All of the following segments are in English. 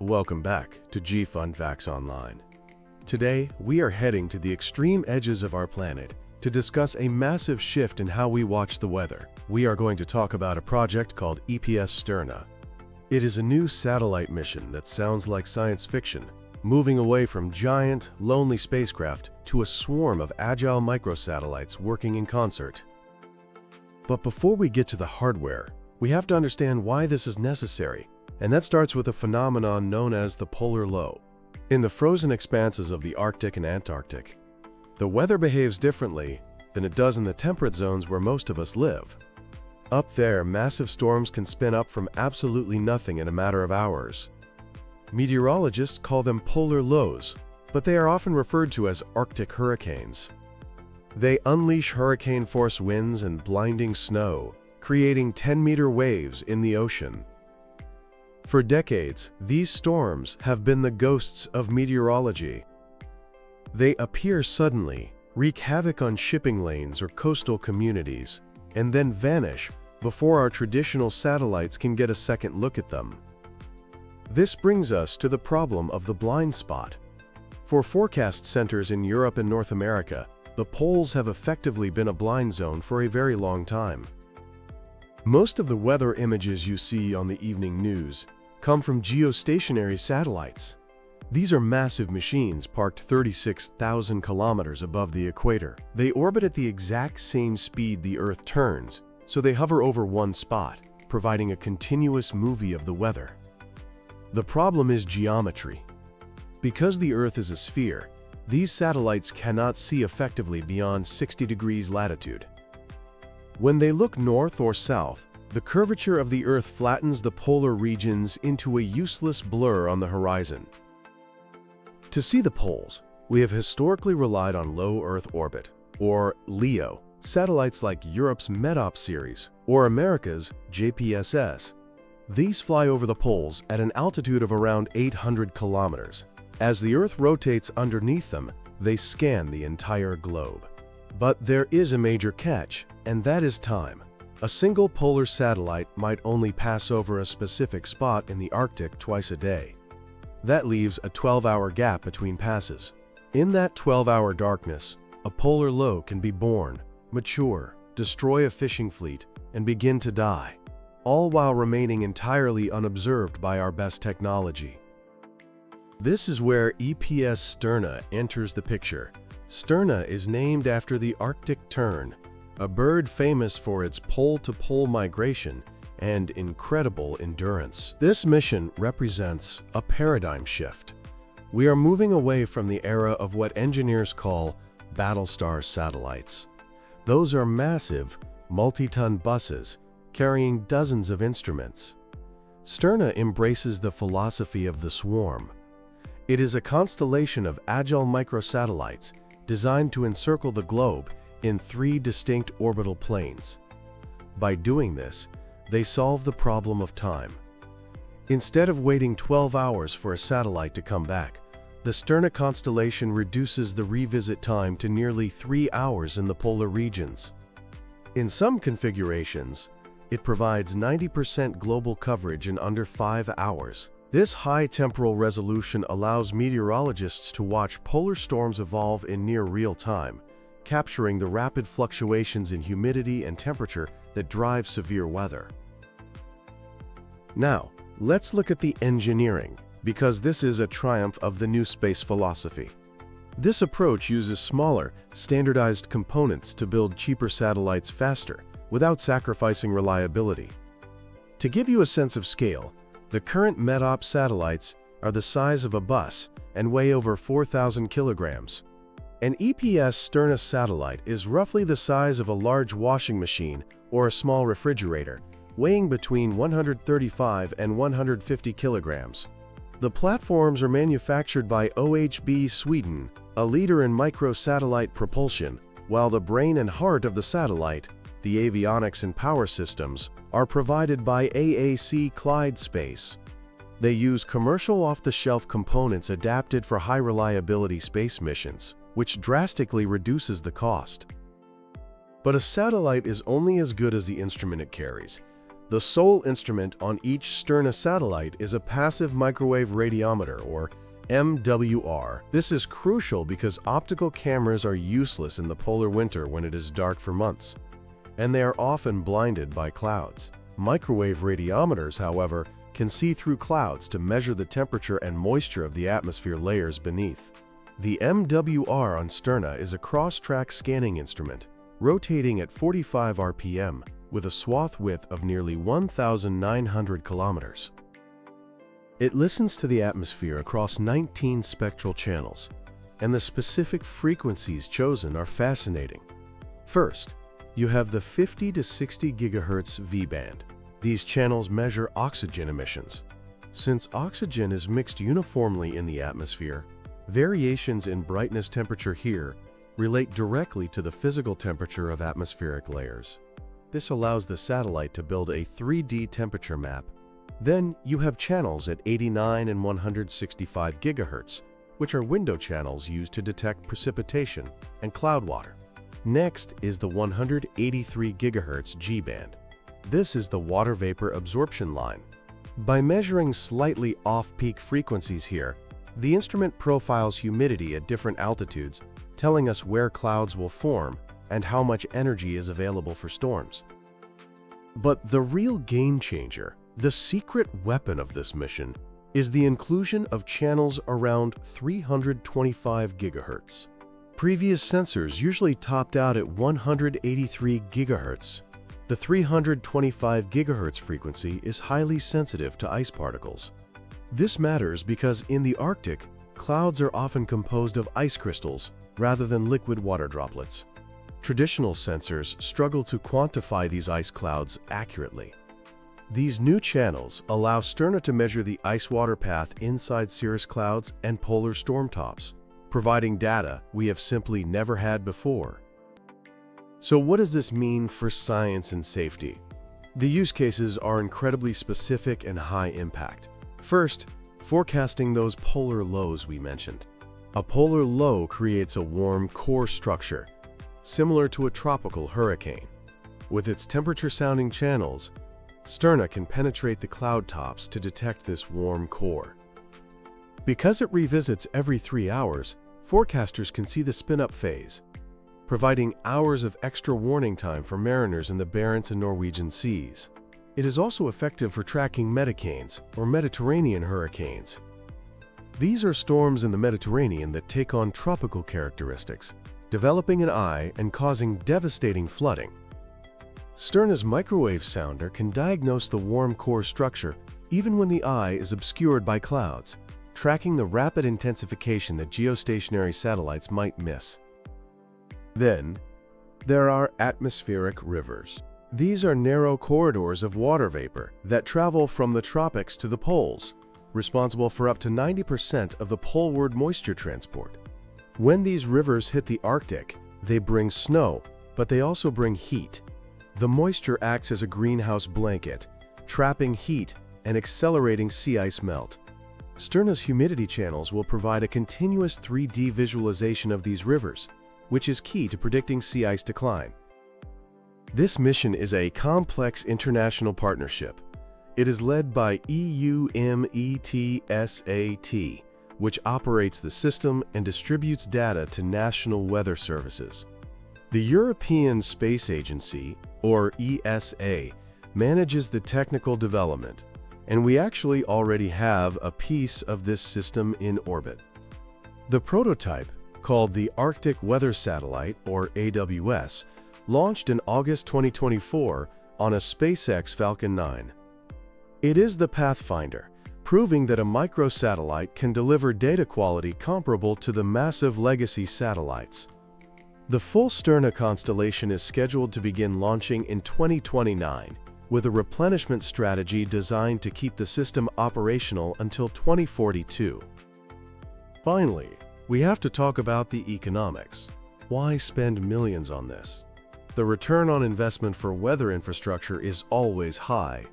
Welcome back to G-Fun Facts Online. Today, we are heading to the extreme edges of our planet to discuss a massive shift in how we watch the weather. We are going to talk about a project called EPS-Sterna. It is a new satellite mission that sounds like science fiction, moving away from giant, lonely spacecraft to a swarm of agile microsatellites working in concert. But before we get to the hardware, we have to understand why this is necessary, and that starts with a phenomenon known as the polar low. In the frozen expanses of the Arctic and Antarctic, the weather behaves differently than it does in the temperate zones where most of us live. Up there, massive storms can spin up from absolutely nothing in a matter of hours. Meteorologists call them polar lows, but they are often referred to as Arctic hurricanes. They unleash hurricane-force winds and blinding snow, creating 10-meter waves in the ocean. For decades, these storms have been the ghosts of meteorology. They appear suddenly, wreak havoc on shipping lanes or coastal communities, and then vanish before our traditional satellites can get a second look at them. This brings us to the problem of the blind spot. For forecast centers in Europe and North America, the poles have effectively been a blind zone for a very long time. Most of the weather images you see on the evening news come from geostationary satellites. These are massive machines parked 36,000 kilometers above the equator. They orbit at the exact same speed the Earth turns, so they hover over one spot, providing a continuous movie of the weather. The problem is geometry. Because the Earth is a sphere, these satellites cannot see effectively beyond 60 degrees latitude. When they look north or south, the curvature of the Earth flattens the polar regions into a useless blur on the horizon. To see the poles, we have historically relied on low Earth orbit, or LEO, satellites like Europe's METOP series, or America's JPSS. These fly over the poles at an altitude of around 800 kilometers. As the Earth rotates underneath them, they scan the entire globe. But there is a major catch, and that is time. A single polar satellite might only pass over a specific spot in the Arctic twice a day. That leaves a 12-hour gap between passes. In that 12-hour darkness, a polar low can be born, mature, destroy a fishing fleet, and begin to die, all while remaining entirely unobserved by our best technology. This is where EPS-Sterna enters the picture. Sterna is named after the Arctic tern, a bird famous for its pole-to-pole migration and incredible endurance. This mission represents a paradigm shift. We are moving away from the era of what engineers call battlestar satellites. Those are massive, multi-ton buses carrying dozens of instruments. Sterna embraces the philosophy of the swarm. It is a constellation of agile microsatellites designed to encircle the globe in 3 distinct orbital planes. By doing this, they solve the problem of time. Instead of waiting 12 hours for a satellite to come back, the Sterna constellation reduces the revisit time to nearly 3 hours in the polar regions. In some configurations, it provides 90% global coverage in under 5 hours. This high temporal resolution allows meteorologists to watch polar storms evolve in near real time, capturing the rapid fluctuations in humidity and temperature that drive severe weather. Now, let's look at the engineering, because this is a triumph of the new space philosophy. This approach uses smaller, standardized components to build cheaper satellites faster, without sacrificing reliability. To give you a sense of scale, the current METOP satellites are the size of a bus and weigh over 4,000 kilograms. An EPS-Sterna satellite is roughly the size of a large washing machine or a small refrigerator, weighing between 135 and 150 kilograms. The platforms are manufactured by OHB Sweden, a leader in microsatellite propulsion, while the brain and heart of the satellite, the avionics and power systems, are provided by AAC Clyde Space. They use commercial off-the-shelf components adapted for high-reliability space missions, which drastically reduces the cost. But a satellite is only as good as the instrument it carries. The sole instrument on each Sterna satellite is a passive microwave radiometer, or MWR. This is crucial because optical cameras are useless in the polar winter when it is dark for months, and they are often blinded by clouds. Microwave radiometers, however, can see through clouds to measure the temperature and moisture of the atmosphere layers beneath. The MWR on Sterna is a cross-track scanning instrument, rotating at 45 RPM with a swath width of nearly 1,900 kilometers. It listens to the atmosphere across 19 spectral channels, and the specific frequencies chosen are fascinating. First, you have the 50 to 60 GHz V-band. These channels measure oxygen emissions. Since oxygen is mixed uniformly in the atmosphere, variations in brightness temperature here relate directly to the physical temperature of atmospheric layers. This allows the satellite to build a 3D temperature map. Then you have channels at 89 and 165 GHz, which are window channels used to detect precipitation and cloud water. Next is the 183 GHz G-band. This is the water vapor absorption line. By measuring slightly off-peak frequencies here, the instrument profiles humidity at different altitudes, telling us where clouds will form and how much energy is available for storms. But the real game changer, the secret weapon of this mission, is the inclusion of channels around 325 GHz. Previous sensors usually topped out at 183 GHz. The 325 GHz frequency is highly sensitive to ice particles. This matters because in the Arctic, clouds are often composed of ice crystals rather than liquid water droplets. Traditional sensors struggle to quantify these ice clouds accurately. These new channels allow Sterna to measure the ice-water path inside cirrus clouds and polar storm tops, providing data we have simply never had before. So what does this mean for science and safety? The use cases are incredibly specific and high impact. First, forecasting those polar lows we mentioned. A polar low creates a warm core structure, similar to a tropical hurricane. With its temperature-sounding channels, Sterna can penetrate the cloud tops to detect this warm core. Because it revisits every 3 hours, forecasters can see the spin-up phase, providing hours of extra warning time for mariners in the Barents and Norwegian seas. It is also effective for tracking metacanes, or Mediterranean hurricanes. These are storms in the Mediterranean that take on tropical characteristics, developing an eye and causing devastating flooding. Sterna's microwave sounder can diagnose the warm core structure even when the eye is obscured by clouds, tracking the rapid intensification that geostationary satellites might miss. Then, there are atmospheric rivers. These are narrow corridors of water vapor that travel from the tropics to the poles, responsible for up to 90% of the poleward moisture transport. When these rivers hit the Arctic, they bring snow, but they also bring heat. The moisture acts as a greenhouse blanket, trapping heat and accelerating sea ice melt. Sterna's humidity channels will provide a continuous 3D visualization of these rivers, which is key to predicting sea ice decline. This mission is a complex international partnership. It is led by EUMETSAT, which operates the system and distributes data to national weather services. The European Space Agency, or ESA, manages the technical development, and we actually already have a piece of this system in orbit. The prototype, called the Arctic Weather Satellite, or AWS, launched in August 2024 on a SpaceX Falcon 9. It is the Pathfinder, proving that a microsatellite can deliver data quality comparable to the massive legacy satellites. The full Sterna constellation is scheduled to begin launching in 2029, with a replenishment strategy designed to keep the system operational until 2042. Finally, we have to talk about the economics. Why spend millions on this? The return on investment for weather infrastructure is always high,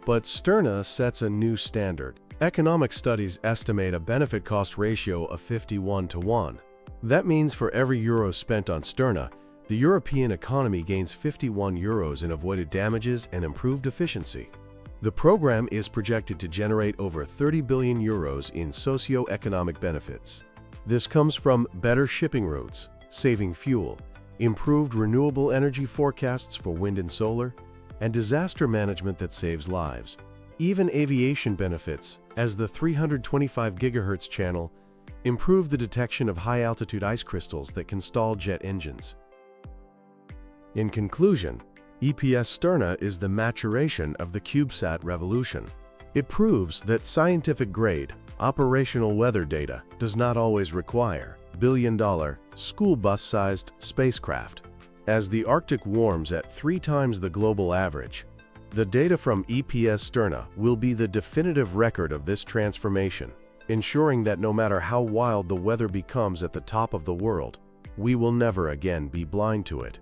but Sterna sets a new standard. Economic studies estimate a benefit-cost ratio of 51 to 1. That means for every euro spent on Sterna, The European economy gains €51 in avoided damages and improved efficiency. The program is projected to generate over €30 billion in socio-economic benefits. This comes from better shipping routes, saving fuel, improved renewable energy forecasts for wind and solar, and disaster management that saves lives. Even aviation benefits, as the 325 GHz channel improve the detection of high-altitude ice crystals that can stall jet engines. In conclusion, EPS-Sterna is the maturation of the CubeSat revolution. It proves that scientific-grade, operational weather data does not always require billion-dollar, school bus-sized spacecraft. As the Arctic warms at 3 times the global average, the data from EPS-Sterna will be the definitive record of this transformation, ensuring that no matter how wild the weather becomes at the top of the world, we will never again be blind to it.